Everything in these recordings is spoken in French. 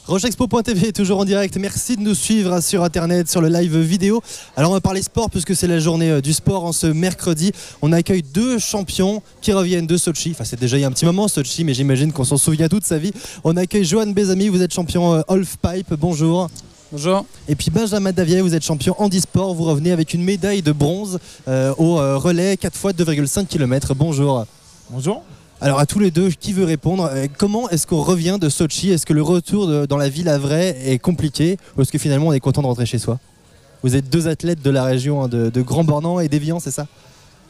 Rochexpo.tv est toujours en direct. Merci de nous suivre sur internet, sur le live vidéo. Alors on va parler sport puisque c'est la journée du sport en ce mercredi. On accueille deux champions qui reviennent de Sochi. Enfin c'est déjà il y a un petit moment Sochi, mais j'imagine qu'on s'en souvient toute sa vie. On accueille Johan Bezami, vous êtes champion halfpipe. Bonjour. Bonjour. Et puis Benjamin Davier, vous êtes champion handisport. Vous revenez avec une médaille de bronze au relais 4 x 2,5 km. Bonjour. Bonjour. Alors à tous les deux, qui veut répondre? Comment est-ce qu'on revient de Sochi? Est-ce que le retour dans la ville à Vraie est compliqué ou est-ce que finalement on est content de rentrer chez soi? Vous êtes deux athlètes de la région de Grand Bornand et d'Évian, c'est ça?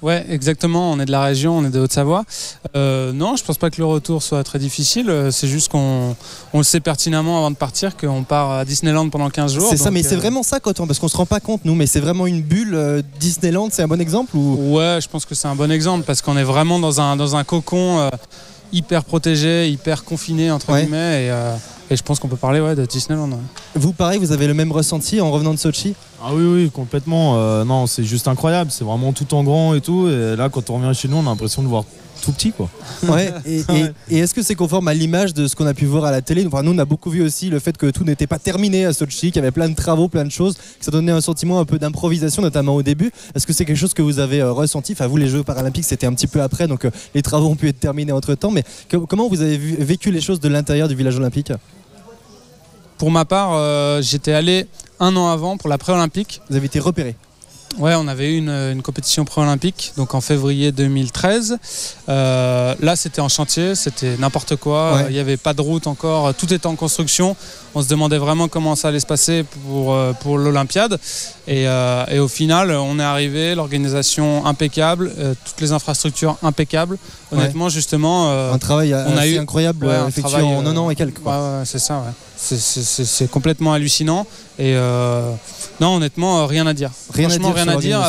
Ouais, exactement, on est de la région, on est de Haute-Savoie. Non, je pense pas que le retour soit très difficile, c'est juste qu'on le sait pertinemment avant de partir qu'on part à Disneyland pendant 15 jours. C'est ça, mais c'est vraiment ça parce qu'on se rend pas compte nous, mais c'est vraiment une bulle. Disneyland, c'est un bon exemple ou... Ouais, je pense que c'est un bon exemple parce qu'on est vraiment dans un cocon hyper protégé, hyper confiné entre guillemets et je pense qu'on peut parler de Disneyland. Ouais. Vous pareil, vous avez le même ressenti en revenant de Sochi? Ah oui, complètement. Non, c'est juste incroyable. C'est vraiment tout en grand et tout. Et là, quand on revient chez nous, on a l'impression de voir tout petit, quoi. Ouais. Et est-ce que c'est conforme à l'image de ce qu'on a pu voir à la télé? Enfin, nous, on a beaucoup vu aussi le fait que tout n'était pas terminé à Sochi, qu'il y avait plein de travaux, plein de choses, que ça donnait un sentiment un peu d'improvisation, notamment au début. Est-ce que c'est quelque chose que vous avez ressenti? Enfin, vous, les Jeux paralympiques, c'était un petit peu après, donc les travaux ont pu être terminés entre-temps. Mais comment vous avez vécu les choses de l'intérieur du village olympique? Pour ma part, j'étais allé un an avant pour la pré-olympique. Vous avez été repéré? Ouais, on avait eu une compétition pré-olympique, donc en février 2013. Là, c'était en chantier, c'était n'importe quoi. Il n'y avait pas de route encore, tout était en construction. On se demandait vraiment comment ça allait se passer pour l'Olympiade. Et au final, on est arrivé, l'organisation impeccable, toutes les infrastructures impeccables. Honnêtement, justement... un travail assez incroyable, effectué en un an et quelques. Ouais, c'est ça, ouais. C'est complètement hallucinant. Et non, honnêtement, rien à dire. Franchement, rien à dire.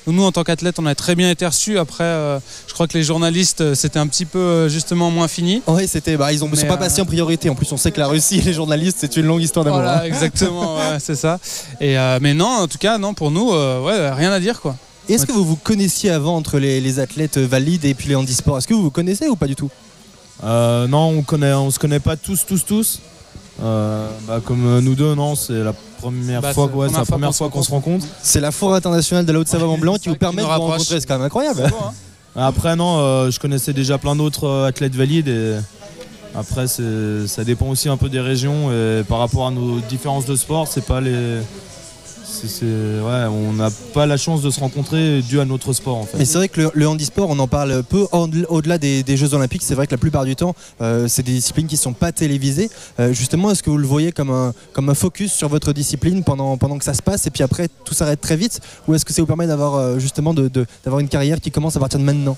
Nous, en tant qu'athlètes, on a très bien été reçus. Après, je crois que les journalistes, c'était un petit peu justement moins fini. Oui, ils ne sont pas passés en priorité. En plus, on sait que la Russie et les journalistes, c'est une longue histoire d'amour. Voilà, exactement, c'est ça. Mais non, en tout cas, non, pour nous, rien à dire, quoi. Est-ce que vous vous connaissiez avant entre les athlètes valides et puis les handisports? Est-ce que vous vous connaissez ou pas du tout? Non, on se connaît pas tous. Comme nous deux, non, c'est la première fois qu'on se rencontre. C'est la foire internationale de la Haute-Savoie Mont Blanc qui vous permet de vous rencontrer, c'est quand même incroyable. Beau, hein. Après, non, je connaissais déjà plein d'autres athlètes valides et après, ça dépend aussi un peu des régions et par rapport à nos différences de sport, c'est pas les... on n'a pas la chance de se rencontrer dû à notre sport en fait. Mais c'est vrai que le handisport, on en parle peu au-delà des Jeux Olympiques. C'est vrai que la plupart du temps, c'est des disciplines qui ne sont pas télévisées. Justement, est-ce que vous le voyez comme un focus sur votre discipline pendant que ça se passe et puis après tout s'arrête très vite? Ou est-ce que ça vous permet d'avoir justement d'avoir une carrière qui commence à partir de maintenant?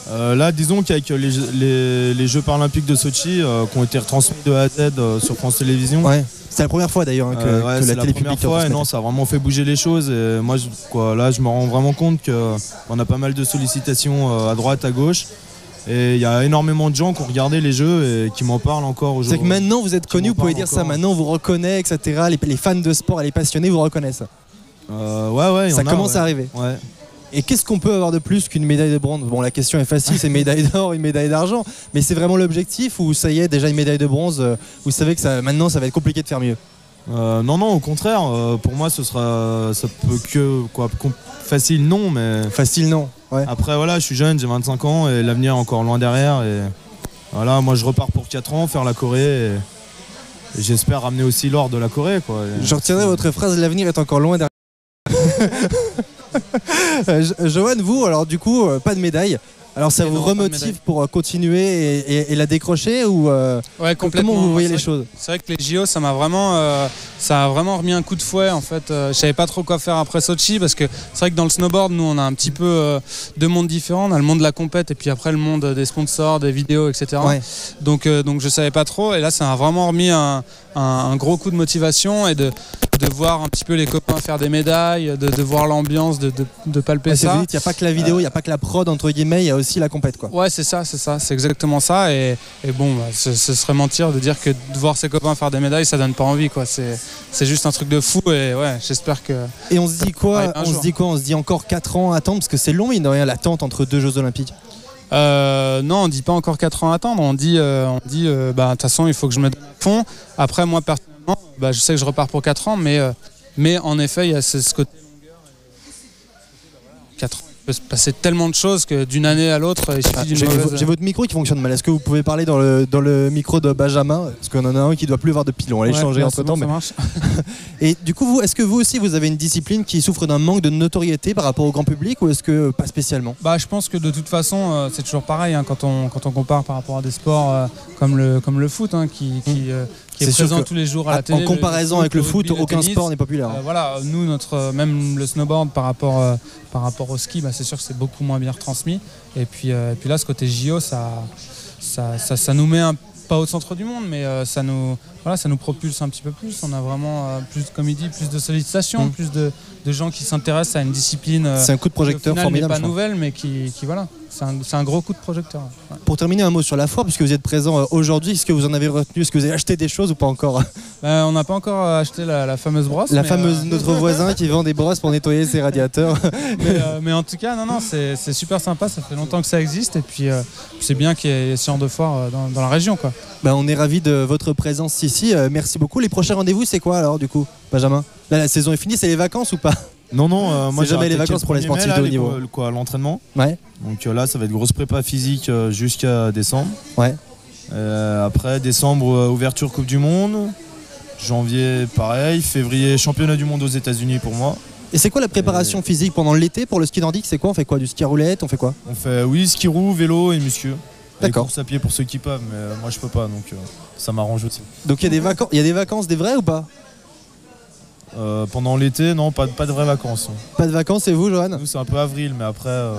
Là, disons qu'avec les Jeux paralympiques de Sochi qui ont été retransmis de A à Z sur France Télévisions. C'est la première fois d'ailleurs que la télé publique. Ça a vraiment fait bouger les choses. Et moi, là, je me rends vraiment compte qu'on a pas mal de sollicitations à droite, à gauche. Et il y a énormément de gens qui ont regardé les Jeux et qui m'en parlent encore aujourd'hui. C'est que maintenant vous êtes connu, vous pouvez dire ça. Maintenant, on vous reconnaît, etc. Les fans de sport et les passionnés vous reconnaissent. Ça commence à arriver. Ouais. Et qu'est-ce qu'on peut avoir de plus qu'une médaille de bronze? Bon, la question est facile, c'est une médaille d'or, une médaille d'argent. Mais c'est vraiment l'objectif ou ça y est, déjà une médaille de bronze, vous savez que maintenant ça va être compliqué de faire mieux? Non, au contraire. Pour moi, ça peut que facile, non, mais facile, non. Ouais. Après, voilà, je suis jeune, j'ai 25 ans et l'avenir est encore loin derrière. Et voilà, moi, je repars pour 4 ans faire la Corée et j'espère ramener aussi l'or de la Corée, quoi. Je retiendrai votre phrase, l'avenir est encore loin derrière. Johan, vous, alors du coup, pas de médaille. Alors ça vous remotive pour continuer et la décrocher ou complètement. Comment vous voyez les choses? C'est vrai que les JO, ça a vraiment remis un coup de fouet en fait. Je savais pas trop quoi faire après Sochi parce que c'est vrai que dans le snowboard, nous on a un petit peu deux mondes différents. On a le monde de la compète et puis après le monde des sponsors, des vidéos, etc. Donc je savais pas trop et là ça a vraiment remis un gros coup de motivation et de voir un petit peu les copains faire des médailles, de voir l'ambiance, de palper ça. Il n'y a pas que la vidéo, il n'y a pas que la prod entre guillemets, il y a aussi la compète quoi. Ouais, c'est exactement ça. Et bon, ce serait mentir de dire que de voir ses copains faire des médailles, ça donne pas envie quoi. C'est juste un truc de fou et ouais, j'espère que. Et on se dit quoi? On se dit encore 4 ans à attendre parce que c'est long, mine de rien, l'attente entre 2 Jeux Olympiques. Non, on dit pas encore 4 ans à attendre. On dit, de toute façon, il faut que je me donne à fond. Après, moi personnellement, je sais que je repars pour 4 ans, mais en effet, il y a ce côté longueur. 4 ans. Il peut se passer tellement de choses que d'une année à l'autre, il suffit d'une mauvaise... J'ai votre micro qui fonctionne mal. Est-ce que vous pouvez parler dans le micro de Benjamin? Parce qu'on en a un qui doit plus avoir de pilon. On va les changer entre temps. Ça marche. Et du coup, est-ce que vous aussi vous avez une discipline qui souffre d'un manque de notoriété par rapport au grand public ou est-ce que pas spécialement? Je pense que de toute façon, c'est toujours pareil quand on compare par rapport à des sports comme le foot qui est présent tous les jours à la télé. En comparaison avec le foot, aucun sport n'est populaire. Voilà, nous, même le snowboard par rapport au ski, c'est sûr que c'est beaucoup moins bien retransmis. Et puis là, ce côté JO, ça nous met pas au centre du monde, mais ça nous propulse un petit peu plus. On a vraiment plus, comme il dit, plus de sollicitations, plus de gens qui s'intéressent à une discipline. C'est un coup de projecteur formidable. N'est pas nouvelle, mais qui voilà. C'est un gros coup de projecteur. Ouais. Pour terminer, un mot sur la foire, puisque vous êtes présent aujourd'hui, est-ce que vous en avez retenu? Est-ce que vous avez acheté des choses ou pas encore? On n'a pas encore acheté la fameuse brosse. Notre voisin qui vend des brosses pour nettoyer ses radiateurs. mais en tout cas, non, c'est super sympa. Ça fait longtemps que ça existe et puis c'est bien qu'il y ait ce genre de foire dans la région, quoi. On est ravis de votre présence ici. Merci beaucoup. Les prochains rendez-vous, c'est quoi alors du coup, Benjamin? Là, la saison est finie, c'est les vacances ou pas? Non, moi jamais les vacances pour les sportifs de haut niveau. L'entraînement. Ouais. Donc là, ça va être grosse prépa physique jusqu'à décembre. Ouais. Après, décembre, ouverture Coupe du Monde. Janvier, pareil. Février, championnat du monde aux États-Unis pour moi. Et c'est quoi la préparation physique pendant l'été pour le ski nordique? C'est quoi? On fait quoi? Du ski à roulette? On fait quoi? On fait, ski roue, vélo et muscu. D'accord. Course à pied pour ceux qui peuvent, mais moi je peux pas, donc ça m'arrange aussi. Donc il y a des vacances, des vraies ou pas? Pendant l'été, non, pas de vraies vacances. Pas de vacances, et vous, Johan? Nous, c'est un peu avril, mais après.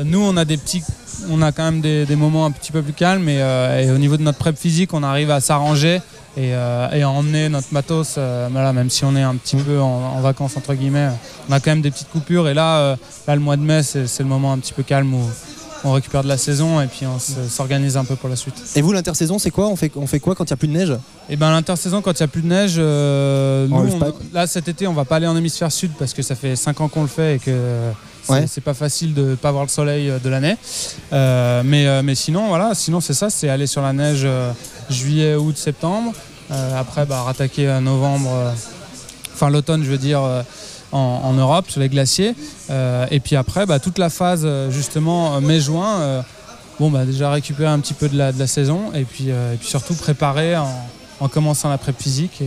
Nous, on a quand même des moments un petit peu plus calmes, et au niveau de notre prep physique, on arrive à s'arranger et à emmener notre matos. Même si on est un petit peu en vacances entre guillemets, on a quand même des petites coupures. Et là, le mois de mai, c'est le moment un petit peu calme où on récupère de la saison et puis on s'organise un peu pour la suite. Et vous, l'intersaison, c'est quoi? On fait quoi quand il n'y a plus de neige? L'intersaison, quand il n'y a plus de neige, là cet été, on va pas aller en hémisphère sud parce que ça fait 5 ans qu'on le fait et que c'est pas facile de ne pas voir le soleil de l'année. Mais sinon, c'est ça, c'est aller sur la neige juillet, août, septembre. Après, rattaquer novembre, l'automne, je veux dire. En Europe, sur les glaciers. Et puis après, toute la phase, justement, mai-juin, déjà récupérer un petit peu de la saison et puis surtout préparer en commençant la prep physique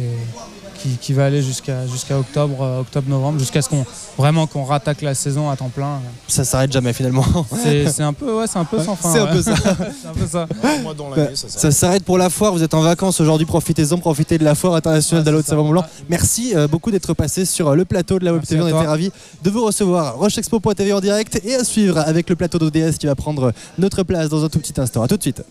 qui va aller jusqu'à octobre-novembre, jusqu'à ce qu'on rattaque la saison à temps plein. Ça s'arrête jamais finalement. C'est un peu sans fin. C'est un peu ça. C'est un peu ça. Moi, dans l'année, ça s'arrête pour la foire. Vous êtes en vacances aujourd'hui, profitez de la foire internationale d'Allo de Savon-Blanc. Merci beaucoup d'être passé sur le plateau de la Web TV. On était ravis de vous recevoir. Rochexpo.tv en direct et à suivre avec le plateau d'ODS qui va prendre notre place dans un tout petit instant. A tout de suite.